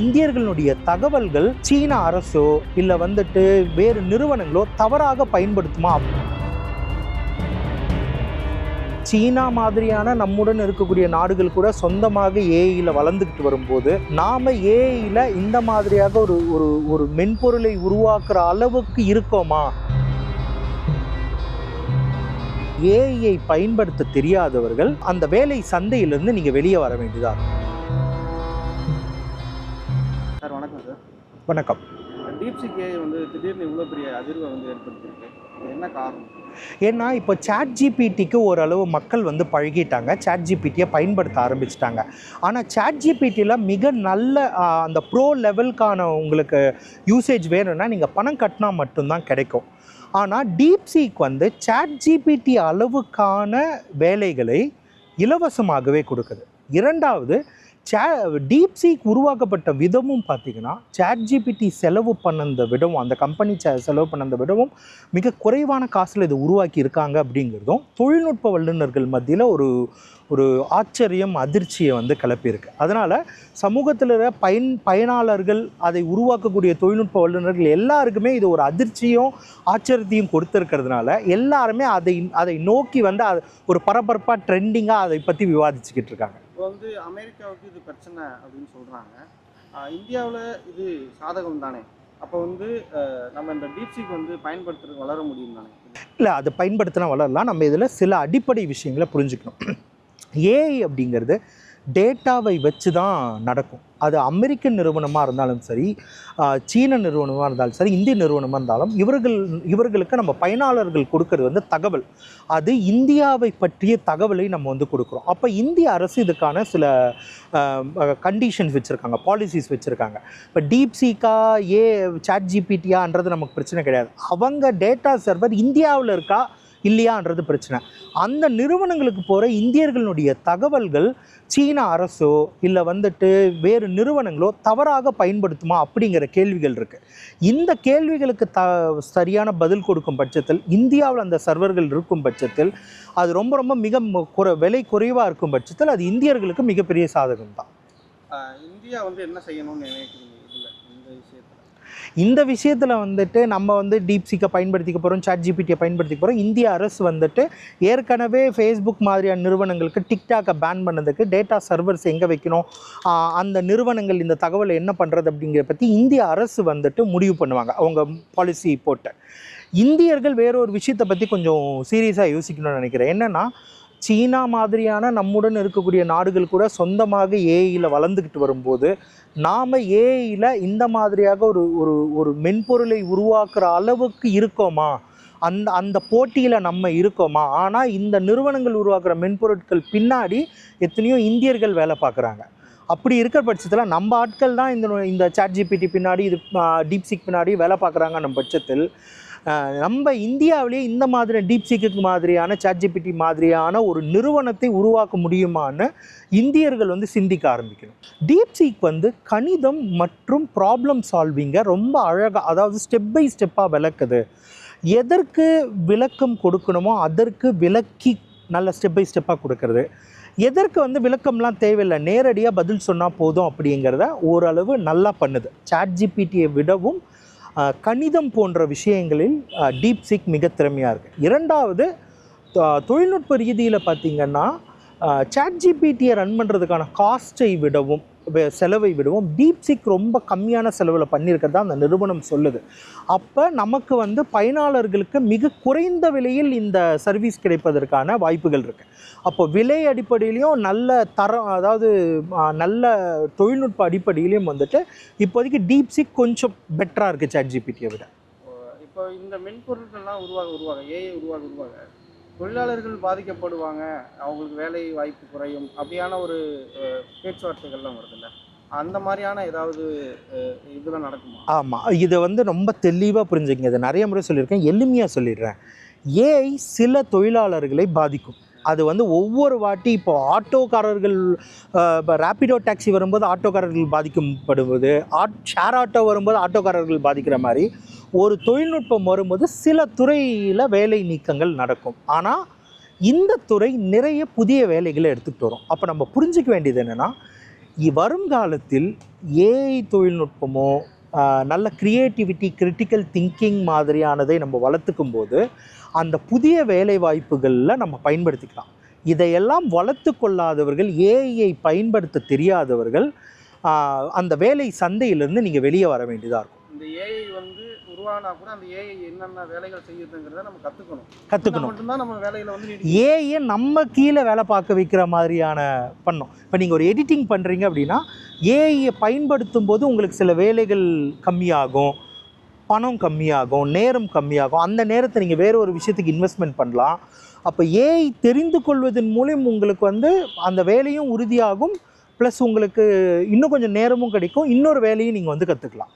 இந்தியர்களுடைய தகவல்கள் சீன அரசோ இல்லை வந்துட்டு வேறு நிறுவனங்களோ தவறாக பயன்படுத்துமா? சீனா மாதிரியான நம்முடன் இருக்கக்கூடிய நாடுகள் கூட சொந்தமாக ஏஐயில் வளர்ந்துக்கிட்டு வரும்போது நாம ஏஐயில் இந்த மாதிரியாக ஒரு ஒரு ஒரு மென்பொருளை உருவாக்குற அளவுக்கு இருக்கோமா? ஏஐயை பயன்படுத்த தெரியாதவர்கள் அந்த வேலை சந்தையிலிருந்து நீங்க வெளியே வர வேண்டியதா. சார் வணக்கம் சார். வணக்கம். டீப்சீக் ஏஐ வந்து திடீர்னு இவ்வளோ பெரிய அதிர்வை வந்து ஏற்படுத்தியிருக்கு, என்ன காரணம்? ஏன்னா இப்போ சாட் ஜிபிடிக்கு ஓரளவு மக்கள் வந்து பழகிட்டாங்க, சாட் ஜிபிடியை பயன்படுத்த ஆரம்பிச்சிட்டாங்க. ஆனால் சாட் ஜிபிடியில் மிக நல்ல அந்த ப்ரோ லெவலுக்கான உங்களுக்கு யூசேஜ் வேணும்னா நீங்கள் பணம் கட்டினா மட்டும்தான் கிடைக்கும். ஆனால் டீப்சீக் வந்து சாட் ஜிபிடி அளவுக்கான வேலைகளை இலவசமாகவே கொடுக்குது. இரண்டாவது, டீப்சீக் உருவாக்கப்பட்ட விதமும் பார்த்திங்கன்னா சாட் ஜிபிடி செலவு பண்ணந்த விடவும், அந்த கம்பெனி செலவு பண்ணந்த விடவும் மிக குறைவான காசில் இது உருவாக்கி இருக்காங்க அப்படிங்கிறதும் தொழில்நுட்ப வல்லுநர்கள் மத்தியில் ஒரு ஒரு ஆச்சரியம், அதிர்ச்சியை வந்து கிளப்பியிருக்கு. அதனால் சமூகத்தில் பயனாளர்கள், அதை உருவாக்கக்கூடிய தொழில்நுட்ப வல்லுநர்கள் எல்லாருக்குமே இது ஒரு அதிர்ச்சியும் ஆச்சரியத்தையும் கொடுத்துருக்கிறதுனால எல்லாருமே அதை நோக்கி வந்து ஒரு பரபரப்பாக ட்ரெண்டிங்காக அதை பற்றி விவாதிச்சுக்கிட்டு இருக்காங்க. இப்போ வந்து அமெரிக்காவுக்கு இது பிரச்சனை அப்படின்னு சொல்கிறாங்க, இந்தியாவில் இது சாதகம் தானே? அப்போ வந்து நம்ம இந்த டீப்சீக் வந்து பயன்படுத்துறது வளர முடியும் தானே? இல்லை, அது பயன்படுத்தினா வளரலாம். நம்ம இதில் சில அடிப்படை விஷயங்களை புரிஞ்சுக்கணும். ஏஐ அப்படிங்கிறது டேட்டாவை வச்சு தான் நடக்கும். அது அமெரிக்கன் நிறுவனமாக இருந்தாலும் சரி, சீன நிறுவனமாக இருந்தாலும் சரி, இந்திய நிறுவனமாக இருந்தாலும் இவர்களுக்கு நம்ம பயனாளர்கள் கொடுக்கறது வந்து தகவல். அது இந்தியாவை பற்றிய தகவலை நம்ம வந்து கொடுக்குறோம். அப்போ இந்திய அரசு இதுக்கான சில கண்டிஷன்ஸ் வச்சுருக்காங்க, பாலிசிஸ் வச்சுருக்காங்க. இப்போ டீப்சீக்கா சாட் ஜிபிடியான்றது நமக்கு பிரச்சனை கிடையாது. அவங்க டேட்டா சர்வர் இந்தியாவில் இருக்கா இல்லையான்றது பிரச்சனை. அந்த நிறுவனங்களுக்கு போகிற இந்தியர்களுடைய தகவல்கள் சீன அரசோ இல்லை வந்துட்டு வேறு நிறுவனங்களோ தவறாக பயன்படுத்துமா அப்படிங்கிற கேள்விகள் இருக்குது. இந்த கேள்விகளுக்கு சரியான பதில் கொடுக்கும் பட்சத்தில், இந்தியாவில் அந்த சர்வர்கள் இருக்கும் பட்சத்தில், அது ரொம்ப ரொம்ப மிக விலை குறைவாக இருக்கும் பட்சத்தில் அது இந்தியர்களுக்கு மிகப்பெரிய சாதகம் தான். இந்தியா வந்து என்ன செய்யணும்னு நினைக்கிறீங்க இந்த விஷயத்தில் வந்துட்டு நம்ம வந்து டீப்சீக்கை பயன்படுத்திக்க போகிறோம், சாட் ஜிபிடியை பயன்படுத்திக்க போகிறோம். இந்திய அரசு வந்துட்டு ஏற்கனவே ஃபேஸ்புக் மாதிரியான நிறுவனங்களுக்கு டிக்டாக்கை பேன் பண்ணதுக்கு டேட்டா சர்வர்ஸ் எங்கே வைக்கணும், அந்த நிறுவனங்கள் இந்த தகவலை என்ன பண்ணுறது அப்படிங்கிறத பற்றி இந்திய அரசு வந்துட்டு முடிவு பண்ணுவாங்க, அவங்க பாலிசி போட்டு. இந்தியர்கள் வேறொரு விஷயத்தை பற்றி கொஞ்சம் சீரியஸாக யோசிக்கணும்னு நினைக்கிறேன். என்னென்னா, சீனா மாதிரியான நம்முடன் இருக்கக்கூடிய நாடுகள் கூட சொந்தமாக ஏஐயில் வளர்ந்துக்கிட்டு வரும்போது நாம் ஏஐயில் இந்த மாதிரியாக ஒரு ஒரு ஒரு மென்பொருளை உருவாக்குற அளவுக்கு இருக்கோமா, அந்த போட்டியில் நம்ம இருக்கோமா? ஆனால் இந்த நிறுவனங்கள் உருவாக்குற மென்பொருட்கள் பின்னாடி எத்தனையோ இந்தியர்கள் வேலை பார்க்குறாங்க. அப்படி இருக்கிற பட்சத்தில் நம்ம ஆட்கள் தான் இந்த சாட் ஜிபிடி பின்னாடி, இது டீப்சீக் பின்னாடி வேலை பார்க்குறாங்கன்ற பட்சத்தில் நம்ம இந்தியாவிலேயே இந்த மாதிரி டீப்சீக்கு மாதிரியான சாட் ஜிபிடி மாதிரியான ஒரு நிறுவனத்தை உருவாக்க முடியுமான்னு இந்தியர்கள் வந்து சிந்திக்க ஆரம்பிக்கணும். டீப்சீக் வந்து கணிதம் மற்றும் ப்ராப்ளம் சால்விங்கை ரொம்ப அழகாக, அதாவது ஸ்டெப் பை ஸ்டெப்பாக விளக்குது. எதற்கு விளக்கம் கொடுக்கணுமோ அதற்கு விளக்கி நல்ல ஸ்டெப் பை ஸ்டெப்பாக கொடுக்கறது. எதற்கு வந்து விளக்கம்லாம் தேவையில்லை, நேரடியாக பதில் சொன்னால் போதும் அப்படிங்கிறத ஓரளவு நல்லா பண்ணுது. சாட் ஜிபிடியை விடவும் கணிதம் போன்ற விஷயங்களில் டீப்சீக் மிக திறமையாக இருக்குது. இரண்டாவது, தொழில்நுட்ப ரீதியில் பார்த்திங்கன்னா சாட் ஜிபிடியை ரன் பண்ணுறதுக்கான காஸ்ட்டை விடவும் செலவை விடவும் டீப்சீக் ரொம்ப கம்மியான செலவில் பண்ணியிருக்கிறதா அந்த நிறுவனம் சொல்லுது. அப்போ நமக்கு வந்து பயனாளர்களுக்கு மிக குறைந்த விலையில் இந்த சர்வீஸ் கிடைப்பதற்கான வாய்ப்புகள் இருக்குது. அப்போ விலை அடிப்படையிலையும் நல்ல தரம், அதாவது நல்ல தொழில்நுட்ப அடிப்படையிலையும் வந்துட்டு இப்போதைக்கு டீப்சீக் கொஞ்சம் பெட்டராக இருக்குது சாட் ஜிபிடியை விட. இப்போ இந்த மென்பொருட்கள்லாம் உருவாக ஏஐ உருவாக தொழிலாளர்கள் பாதிக்கப்படுவாங்க, அவங்களுக்கு வேலை வாய்ப்பு குறையும் அப்படியான ஒரு பேச்சுவார்த்தைகள்லாம் வருதுல்ல, அந்த மாதிரியான ஏதாவது இதெல்லாம் நடக்குமா? ஆமாம், இதை வந்து ரொம்ப தெளிவாக புரிஞ்சுங்க. இதை நிறைய முறை சொல்லியிருக்கேன், எளிமையாக சொல்லிடுறேன். ஏஐ சில தொழிலாளர்களை பாதிக்கும். அது வந்து ஒவ்வொரு வாட்டி, இப்போ ஆட்டோக்காரர்கள், இப்போ ரேப்பிடோ டாக்ஸி வரும்போது ஆட்டோக்காரர்கள் பாதிக்கப்படுவது, ஷேர் ஆட்டோ வரும்போது ஆட்டோக்காரர்கள் பாதிக்கிற மாதிரி ஒரு தொழில்நுட்பம் வரும்போது சில துறையில் வேலை நீக்கங்கள் நடக்கும். ஆனால் இந்த துறை நிறைய புதிய வேலைகளை எடுத்துகிட்டு வரும். அப்போ நம்ம புரிஞ்சிக்க வேண்டியது என்னென்னா, வருங்காலத்தில் ஏஐ தொழில்நுட்பமோ நல்ல க்ரியேட்டிவிட்டி கிரிட்டிக்கல் திங்கிங் மாதிரியானதை நம்ம வளர்த்துக்கும் போது அந்த புதிய வேலை வாய்ப்புகளில் நம்ம பயன்படுத்திக்கலாம். இதையெல்லாம் வளர்த்து கொள்ளாதவர்கள், ஏஐயை பயன்படுத்த தெரியாதவர்கள் அந்த வேலை சந்தையிலேருந்து நீங்கள் வெளியே வர வேண்டியதாக இருக்கும். இந்த ஏஐ வந்து உருவானா கூட அந்த ஏஐ என்னென்ன வேலைகள் செய்யுதுங்கிறத நம்ம கற்றுக்கணும். மட்டும்தான் நம்ம வேலையில் வந்து ஏஐயை நம்ம கீழே வேலை பார்க்க வைக்கிற மாதிரியான பண்ணோம். இப்போ நீங்கள் ஒரு எடிட்டிங் பண்ணுறீங்க அப்படின்னா ஏஐயை பயன்படுத்தும் போது உங்களுக்கு சில வேலைகள் கம்மியாகும், பணம் கம்மியாகும், நேரம் கம்மியாகும். அந்த நேரத்தை நீங்கள் வேறு ஒரு விஷயத்துக்கு இன்வெஸ்ட்மெண்ட் பண்ணலாம். அப்போ ஏஐ தெரிந்து கொள்வதன் மூலம் உங்களுக்கு வந்து அந்த வேலையும் உறுதியாகும், ப்ளஸ் உங்களுக்கு இன்னும் கொஞ்சம் நேரமும் கிடைக்கும், இன்னொரு வேலையும் நீங்கள் வந்து கற்றுக்கலாம்.